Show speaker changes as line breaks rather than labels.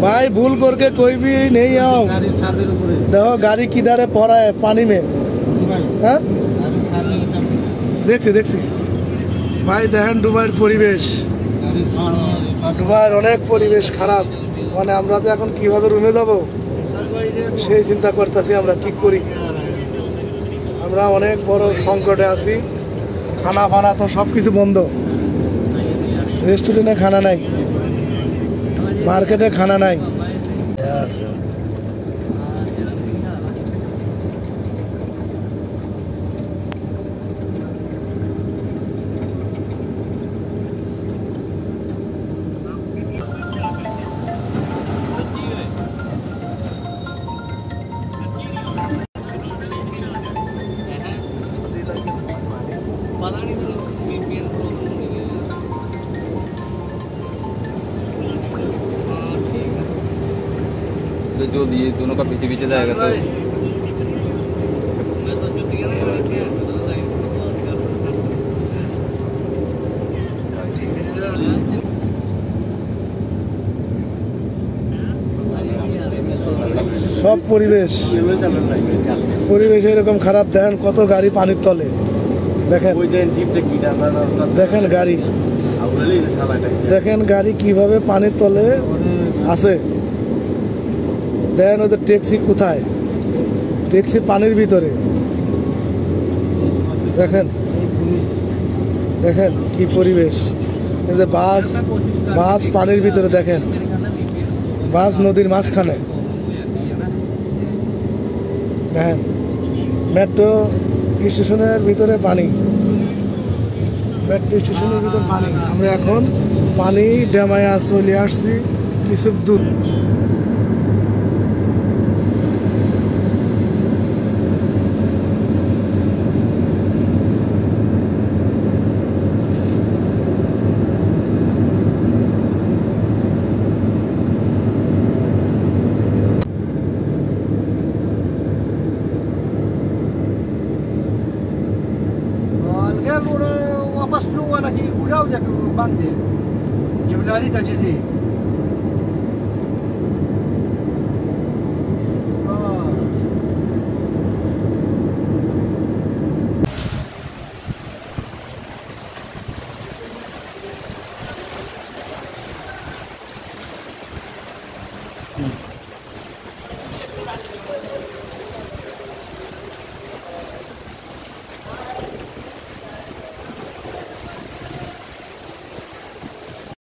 भाई भूल करके कोई भी नहीं आओ। देखो गाड़ी किधर है पड़ा है पानी में। हाँ देखছি দেখছি ভাই দেখেন দুবাইয়ের পরিবেশ। দুবাইয়ের অনেক পরিবেশ খারাপ, মানে আমরা তো এখন কিভাবে রুমে যাব সেই চিন্তা করতেছি আমরা কি করি। আমরা অনেক বড় সংকটে আছি, খানা ফানা তো সব কিছু বন্ধ, রেস্টুরেন্টে খানা নাই, মার্কেটে খানা নাই।
जो दिए दोनों का पीछे पीछे जाएगा तो
सब পরিবেশ এরকম খারাপ। দেখেন কত গাড়ি পানির তলে, দেখেন গাড়ি, দেখেন গাড়ি কিভাবে পানির তলে আছে। দেখেন ওদের ট্যাক্সি কোথায়, ট্যাক্সি পানির ভিতরে। দেখেন দেখেন কি পরিবেশ। এই যে বাস পানির ভিতরে, দেখেন বাস নদীর মাঝখানে। দেখেন মেট্রো স্টেশনের ভিতরে পানি, মেট্রো স্টেশনের ভিতরে পানি। আমরা এখন পানি ড্যামায় চলে আসছি কিছু দূর।
वापस लूंगा ना कि उड़ाओ जाके बांध दे जब लारी था चीज़ें